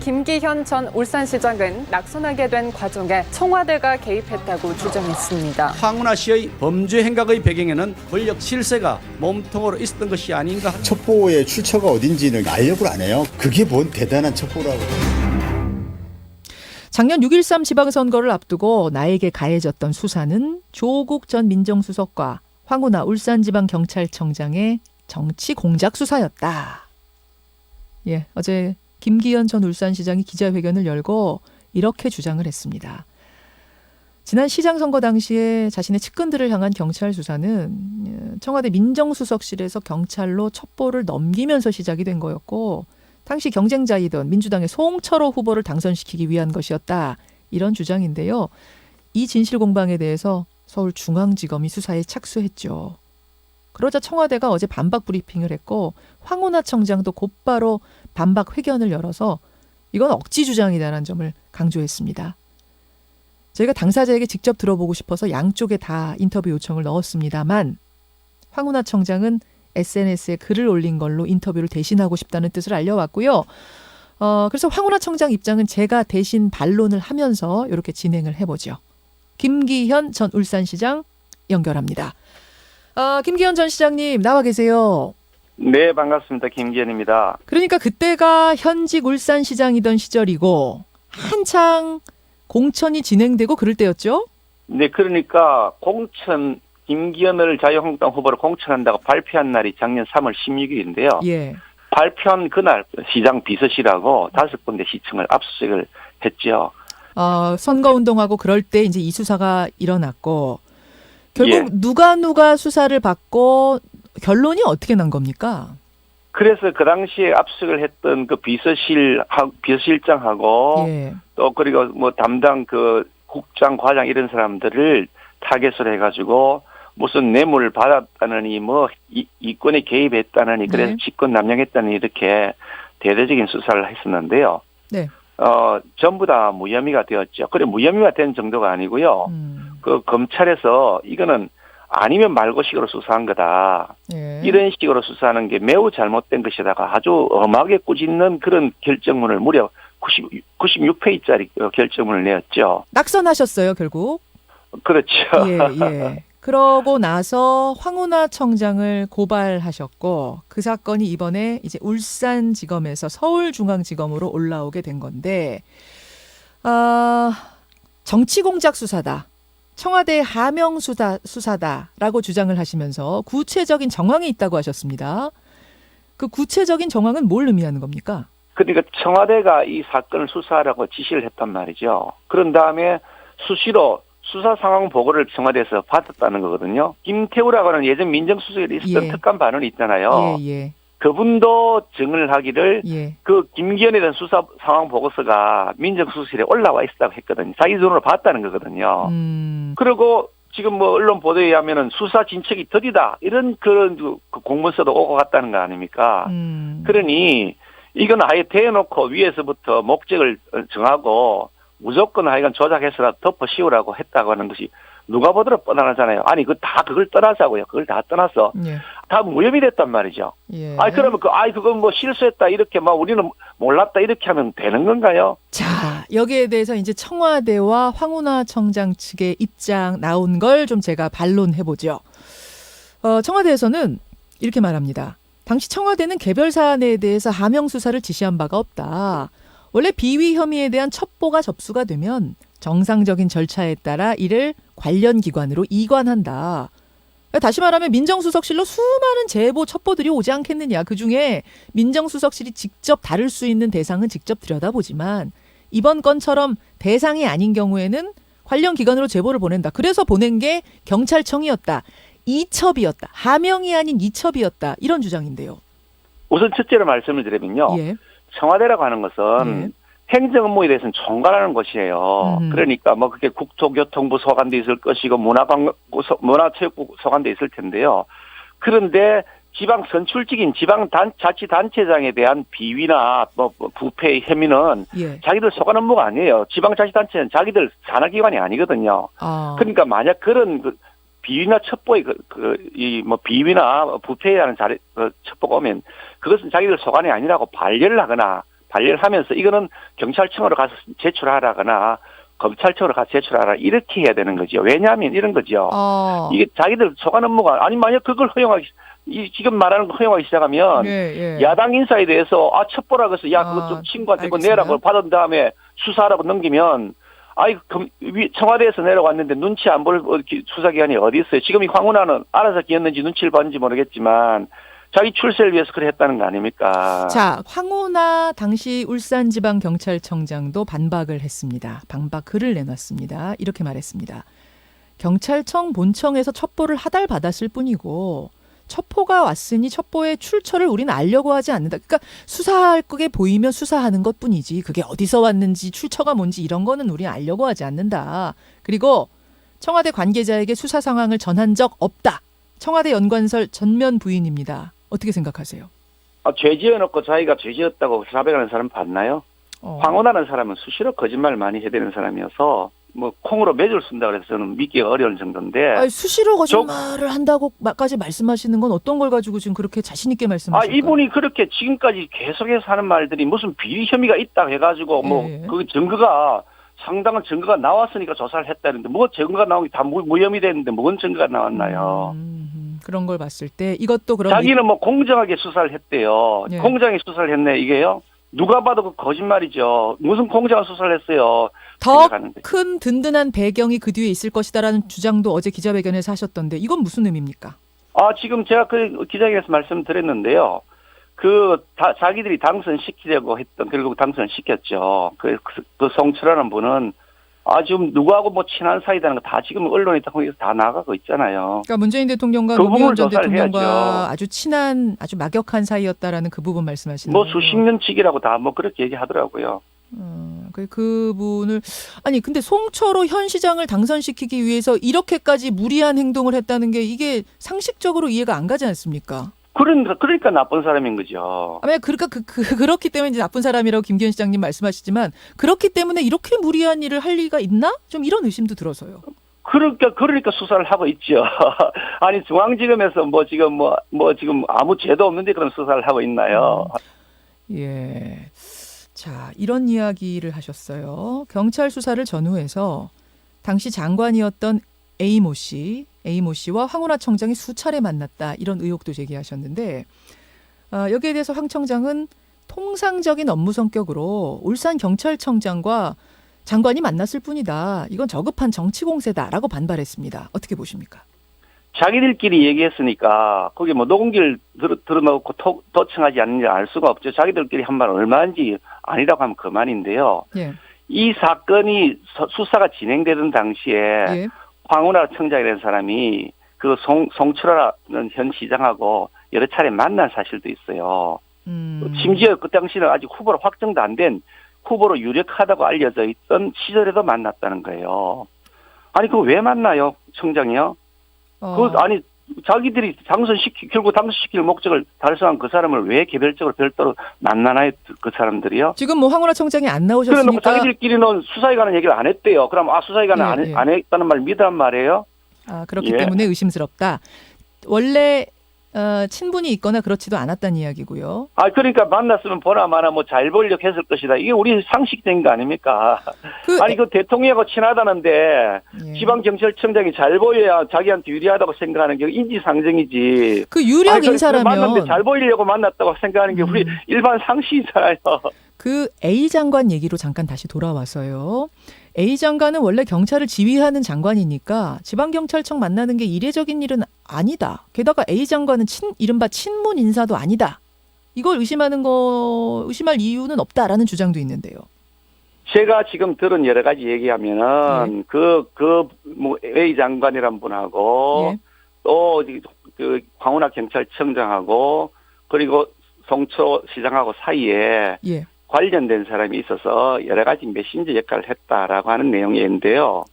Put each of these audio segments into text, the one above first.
김기현 전 울산시장은 낙선하게 된 과정에 청와대가 개입했다고 주장했습니다. 황운하 씨의 범죄 행각의 배경에는 권력 실세가 몸통으로 있었던 것이 아닌가. 첩보의 출처가 어딘지는 알려고 안 해요. 그게 뭔 대단한 첩보라고. 작년 6.13 지방선거를 앞두고 나에게 가해졌던 수사는 조국 전 민정수석과 황운하 울산지방경찰청장의 정치 공작 수사였다. 예, 어제 김기현 전 울산시장이 기자회견을 열고 이렇게 주장을 했습니다. 지난 시장 선거 당시에 자신의 측근들을 향한 경찰 수사는 청와대 민정수석실에서 경찰로 첩보를 넘기면서 시작이 된 거였고 당시 경쟁자이던 민주당의 송철호 후보를 당선시키기 위한 것이었다. 이런 주장인데요. 이 진실 공방에 대해서 서울중앙지검이 수사에 착수했죠. 그러자 청와대가 어제 반박 브리핑을 했고 황운하 청장도 곧바로 반박 회견을 열어서 이건 억지 주장이다라는 점을 강조했습니다. 저희가 당사자에게 직접 들어보고 싶어서 양쪽에 다 인터뷰 요청을 넣었습니다만 황운하 청장은 SNS에 글을 올린 걸로 인터뷰를 대신하고 싶다는 뜻을 알려왔고요. 그래서 황운하 청장 입장은 제가 대신 반론을 하면서 이렇게 진행을 해보죠. 김기현 전 울산시장 연결합니다. 김기현 전 시장님 나와 계세요. 네, 반갑습니다. 김기현입니다. 그러니까 그때가 현직 울산시장이던 시절이고 한창 공천이 진행되고 그럴 때였죠? 네, 그러니까 김기현을 자유한국당 후보로 공천한다고 발표한 날이 작년 3월 16일인데요. 예. 발표한 그날 시장 비서실하고 5군데 시청을 압수수색을 했죠. 선거운동하고 그럴 때 이제 이 수사가 일어났고 결국 예. 누가 수사를 받고 결론이 어떻게 난 겁니까? 그래서 그 당시에 압수수색을 했던 그 비서실장하고 예. 또 그리고 뭐 담당 그 국장, 과장 이런 사람들을 타겟으로 해가지고 무슨 뇌물을 받았다느니 뭐 이권에 개입했다느니 그래서 네. 직권 남용했다느니 이렇게 대대적인 수사를 했었는데요. 네. 전부 다 무혐의가 되었죠. 그래 무혐의가 된 정도가 아니고요. 그 검찰에서 이거는 아니면 말고식으로 수사한 거다. 예. 이런 식으로 수사하는 게 매우 잘못된 것이다가 아주 엄하게 꾸짖는 그런 결정문을 무려 96페이지짜리 결정문을 내었죠. 낙선하셨어요, 결국. 그렇죠. 예. 그러고 나서 황운하 청장을 고발하셨고 그 사건이 이번에 이제 울산지검에서 서울중앙지검으로 올라오게 된 건데 정치공작 수사다. 청와대 하명 수사다라고 주장을 하시면서 구체적인 정황이 있다고 하셨습니다. 그 구체적인 정황은 뭘 의미하는 겁니까? 그러니까 청와대가 이 사건을 수사하라고 지시를 했단 말이죠. 그런 다음에 수시로 수사 상황 보고를 청와대에서 받았다는 거거든요. 김태우라고 하는 예전 민정수석이 있었던 예. 특감 반원이 있잖아요. 예. 그분도 증언을 하기를 예. 그 김기현에 대한 수사 상황 보고서가 민정수석실에 올라와 있다고 했거든요. 자기 돈으로 봤다는 거거든요. 그리고 지금 뭐 언론 보도에 의하면은 수사 진척이 더디다 이런 그런 그 공문서도 오고 갔다는 거 아닙니까? 그러니 이건 아예 대놓고 위에서부터 목적을 정하고 무조건 하여간 조작해서라도 덮어씌우라고 했다고 하는 것이 누가 보더라도 뻔하잖아요. 아니 그걸 떠나자고요. 그걸 다 떠나서 예. 다 무혐의 됐단 말이죠. 예. 그러면 그건 뭐 실수했다 이렇게 막 우리는 몰랐다 이렇게 하면 되는 건가요? 자, 여기에 대해서 이제 청와대와 황운하 청장 측의 입장 나온 걸 좀 제가 반론해보죠. 청와대에서는 이렇게 말합니다. 당시 청와대는 개별 사안에 대해서 하명 수사를 지시한 바가 없다. 원래 비위 혐의에 대한 첩보가 접수가 되면 정상적인 절차에 따라 이를 관련 기관으로 이관한다. 다시 말하면 민정수석실로 수많은 제보 첩보들이 오지 않겠느냐. 그중에 민정수석실이 직접 다룰 수 있는 대상은 직접 들여다보지만 이번 건처럼 대상이 아닌 경우에는 관련 기관으로 제보를 보낸다. 그래서 보낸 게 경찰청이었다. 이첩이었다. 하명이 아닌 이첩이었다. 이런 주장인데요. 우선 첫째로 말씀을 드리면요. 예. 청와대라고 하는 것은 행정 업무에 대해서는 총괄하는 곳이에요. 그러니까 뭐 그게 국토교통부 소관돼 있을 것이고 문화체육부 소관돼 있을 텐데요. 그런데 지방 선출직인 지방자치단체장에 대한 비위나 뭐 부패 혐의는 자기들 소관 업무가 아니에요. 지방자치단체는 자기들 산하기관이 아니거든요. 그러니까 만약 그런 비위나 첩보에 비위나 부패에 대한 첩보가 오면 그것은 자기들 소관이 아니라고 반려를 하거나 발열하면서 이거는 경찰청으로 가서 제출하라거나 검찰청으로 가서 제출하라 이렇게 해야 되는 거죠. 왜냐하면 이런 거죠. 이게 자기들 소관 업무가 아니 만약 그걸 허용하기 지금 말하는 거 허용하기 시작하면 야당 인사에 대해서 첩보라고 해서 야 그거 좀 친구한테 그거 내라고 받은 다음에 수사하라고 넘기면 아이 청와대에서 내려왔는데 눈치 안 볼 수사기관이 어디 있어요. 지금 이 황운하는 알아서 기었는지 눈치를 봤는지 모르겠지만 자기 출세를 위해서 그래 했다는 거 아닙니까? 자, 황운하 당시 울산지방경찰청장도 반박을 했습니다. 반박 글을 내놨습니다. 이렇게 말했습니다. 경찰청 본청에서 첩보를 하달받았을 뿐이고 첩보가 왔으니 첩보의 출처를 우리는 알려고 하지 않는다. 그러니까 수사할 게 보이면 수사하는 것뿐이지 그게 어디서 왔는지 출처가 뭔지 이런 거는 우리는 알려고 하지 않는다. 그리고 청와대 관계자에게 수사 상황을 전한 적 없다. 청와대 연관설 전면 부인입니다. 어떻게 생각하세요? 죄 지어놓고 자기가 죄 지었다고 자백하는 사람 봤나요? 황운하는 사람은 수시로 거짓말 많이 해대는 사람이어서 뭐 콩으로 매줄 쓴다 그래서 저는 믿기가 어려운 정도인데. 아니, 수시로 거짓말을 한다고까지 말씀하시는 건 어떤 걸 가지고 지금 그렇게 자신 있게 말씀하실까요? 이분이 그렇게 지금까지 계속해서 하는 말들이 무슨 비리 혐의가 있다 해가지고 그 증거가 상당한 증거가 나왔으니까 조사를 했다는데 뭐 증거가 나온 게 다 무혐의 됐는데 뭔 증거가 나왔나요? 그런 걸 봤을 때 이것도 그럼 자기는 뭐 공정하게 수사를 했대요. 공정하게 수사를 했네 이게요. 누가 봐도 그 거짓말이죠. 무슨 공정한 수사를 했어요. 더 큰 든든한 배경이 그 뒤에 있을 것이다라는 주장도 어제 기자회견에서 하셨던데 이건 무슨 의미입니까? 지금 제가 그 기자회견에서 말씀드렸는데요. 자기들이 당선시키려고 했던 결국 당선시켰죠. 그 송철하는 분은 지금 누구하고 뭐 친한 사이다는 거 다 지금 언론에 다 나가고 있잖아요. 그러니까 문재인 대통령과 노무현 전 대통령과 아주 친한 아주 막역한 사이였다라는 그 부분 말씀하시는 거예요. 수십 년 직이라고 다 뭐 그렇게 얘기하더라고요. 그분을 근데 송철호 현 시장을 당선시키기 위해서 이렇게까지 무리한 행동을 했다는 게 이게 상식적으로 이해가 안 가지 않습니까? 그러니까 나쁜 사람인 거죠. 그러니까 그렇기 때문에 이제 나쁜 사람이라고 김기현 시장님 말씀하시지만 그렇기 때문에 이렇게 무리한 일을 할 리가 있나? 좀 이런 의심도 들어서요. 그러니까 수사를 하고 있죠. 아니 중앙지검에서 지금 아무 죄도 없는데 그런 수사를 하고 있나요? 예. 자, 이런 이야기를 하셨어요. 경찰 수사를 전후해서 당시 장관이었던 A모 씨와 황운하 청장이 수차례 만났다. 이런 의혹도 제기하셨는데 여기에 대해서 황 청장은 통상적인 업무 성격으로 울산경찰청장과 장관이 만났을 뿐이다. 이건 저급한 정치 공세다라고 반발했습니다. 어떻게 보십니까? 자기들끼리 얘기했으니까 거기 녹음기를 들어놓고 도청하지 않는지 알 수가 없죠. 자기들끼리 한 말 얼마인지 아니라고 하면 그만인데요. 예. 이 사건이 수사가 진행되던 당시에 황운하 청장이라는 사람이 그 송철하는 현 시장하고 여러 차례 만난 사실도 있어요. 심지어 그 당시는 아직 후보로 확정도 안 된 후보로 유력하다고 알려져 있던 시절에도 만났다는 거예요. 아니 그거 왜 만나요, 청장이요? 자기들이 결국 당선시킬 목적을 달성한 그 사람을 왜 개별적으로 별도로 만나나요, 그 사람들이요? 지금 뭐 황운하 청장이 안 나오셨으니까. 그래 자기들끼리는 수사에 관한 얘기를 안 했대요. 그럼 수사에 관한 안 했다는 말 믿으란 말이에요? 그렇기 때문에 의심스럽다. 원래 친분이 있거나 그렇지도 않았다는 이야기고요. 그러니까 만났으면 보나 마나 잘 보려고 했을 것이다. 이게 우리 상식적인 거 아닙니까? 그 대통령하고 친하다는데 지방경찰청장이 잘 보여야 자기한테 유리하다고 생각하는 게 인지상정이지. 그 유력 인사라면. 만났는데 잘 보이려고 만났다고 생각하는 게 우리 일반 상식이잖아요. 그 A 장관 얘기로 잠깐 다시 돌아와서요. A 장관은 원래 경찰을 지휘하는 장관이니까 지방경찰청 만나는 게 이례적인 일은 아니다. 게다가 A 장관은 이른바 친문 인사도 아니다. 이걸 의심할 이유는 없다라는 주장도 있는데요. 제가 지금 들은 여러 가지 얘기하면은 A 장관이란 분하고 또 황운하 경찰청장하고 그리고 송철호 시장하고 사이에 관련된 사람이 있어서 여러 가지 메신저 역할을 했다라고 하는 내용인데요.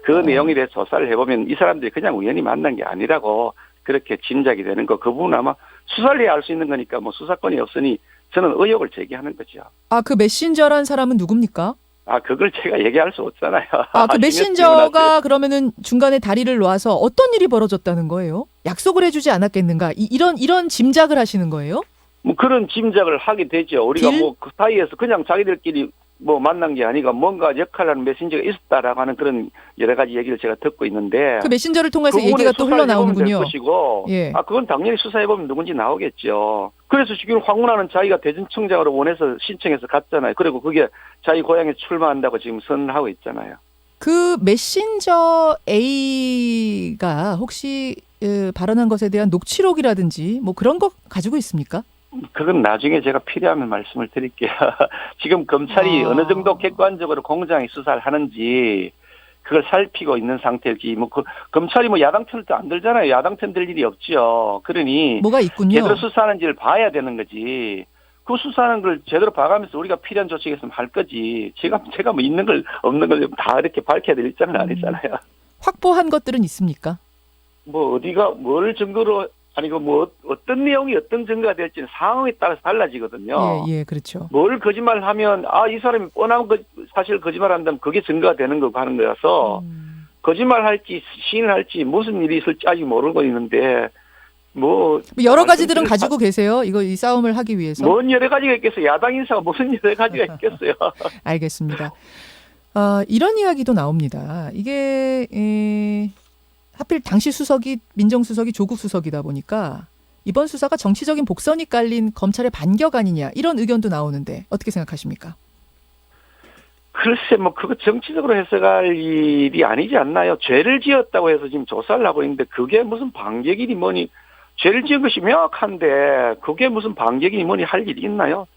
그 내용에 대해 조사를 해보면 이 사람들이 그냥 우연히 만난 게 아니라고 그렇게 짐작이 되는 거. 그 부분은 아마 수사를 해야 알 수 있는 거니까 수사권이 없으니 저는 의혹을 제기하는 거죠. 그 메신저란 사람은 누굽니까? 그걸 제가 얘기할 수 없잖아요. 그 메신저가 그러면은 중간에 다리를 놔서 어떤 일이 벌어졌다는 거예요? 약속을 해주지 않았겠는가? 이런 짐작을 하시는 거예요? 뭐 그런 짐작을 하게 되죠. 우리가 딜? 뭐 그 사이에서 그냥 자기들끼리 뭐 만난 게 아니라 뭔가 역할하는 메신저가 있었다라고 하는 그런 여러 가지 얘기를 제가 듣고 있는데 그 메신저를 통해서 그 부분에 얘기가 또 수사해보면 될 흘러나오는군요. 것이고, 예. 그건 당연히 수사해보면 누군지 나오겠죠. 그래서 지금 황운하는 자기가 대전청장으로 원해서 신청해서 갔잖아요. 그리고 그게 자기 고향에 출마한다고 지금 선언하고 있잖아요. 그 메신저 A가 혹시 발언한 것에 대한 녹취록이라든지 뭐 그런 거 가지고 있습니까? 그건 나중에 제가 필요하면 말씀을 드릴게요. 지금 검찰이 어느 정도 객관적으로 공정하게 수사를 하는지 그걸 살피고 있는 상태일지 검찰이 뭐 야당 편을 또 안 들잖아요. 야당 편 들 일이 없지요. 그러니 뭐가 있군요. 제대로 수사하는지를 봐야 되는 거지. 그 수사하는 걸 제대로 봐가면서 우리가 필요한 조치가 있으면 할 거지. 제가 뭐 있는 걸 없는 걸 다 이렇게 밝혀야 될 입장은 아니잖아요. 확보한 것들은 있습니까? 뭐 어디가 뭘 증거로 아니고 뭐 어떤 내용이 어떤 증거가 될지는 상황에 따라서 달라지거든요. 예, 그렇죠. 뭘 거짓말하면 이 사람이 뻔한 사실 거짓말한다면 그게 증거가 되는 거고 하는 거라서 거짓말할지 시인을 할지 무슨 일이 있을지 아직 모르고 있는데 뭐 여러 가지들은 가지고 계세요. 이 싸움을 하기 위해서. 뭔 여러 가지가 있겠어요. 야당 인사가 무슨 여러 가지가 있겠어요. 알겠습니다. 이런 이야기도 나옵니다. 이게 하필 당시 수석이 민정수석이 조국 수석이다 보니까 이번 수사가 정치적인 복선이 깔린 검찰의 반격 아니냐 이런 의견도 나오는데 어떻게 생각하십니까? 글쎄 뭐 그거 정치적으로 해석할 일이 아니지 않나요? 죄를 지었다고 해서 지금 조사를 하고 있는데 그게 무슨 반격이니 뭐니 죄를 지은 것이 명확한데 그게 무슨 반격이니 뭐니 할 일이 있나요?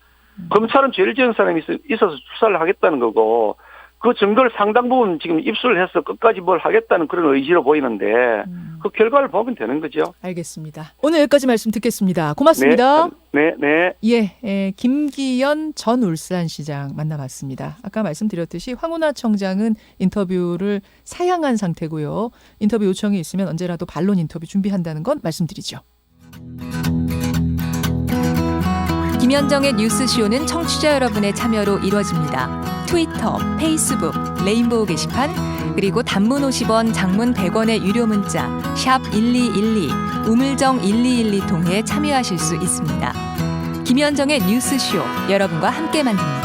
검찰은 죄를 지은 사람이 있어서 수사를 하겠다는 거고 그 증거를 상당 부분 지금 입수를 해서 끝까지 뭘 하겠다는 그런 의지로 보이는데 그 결과를 보면 되는 거죠. 알겠습니다. 오늘 여기까지 말씀 듣겠습니다. 고맙습니다. 네. 예, 김기현 전 울산시장 만나봤습니다. 아까 말씀드렸듯이 황운하 청장은 인터뷰를 사양한 상태고요. 인터뷰 요청이 있으면 언제라도 반론 인터뷰 준비한다는 건 말씀드리죠. 김현정의 뉴스쇼는 청취자 여러분의 참여로 이루어집니다. 트위터, 페이스북, 레인보우 게시판, 그리고 단문 50원, 장문 100원의 유료 문자 샵 1212, 우물정 1212 통해 참여하실 수 있습니다. 김현정의 뉴스쇼, 여러분과 함께 만듭니다.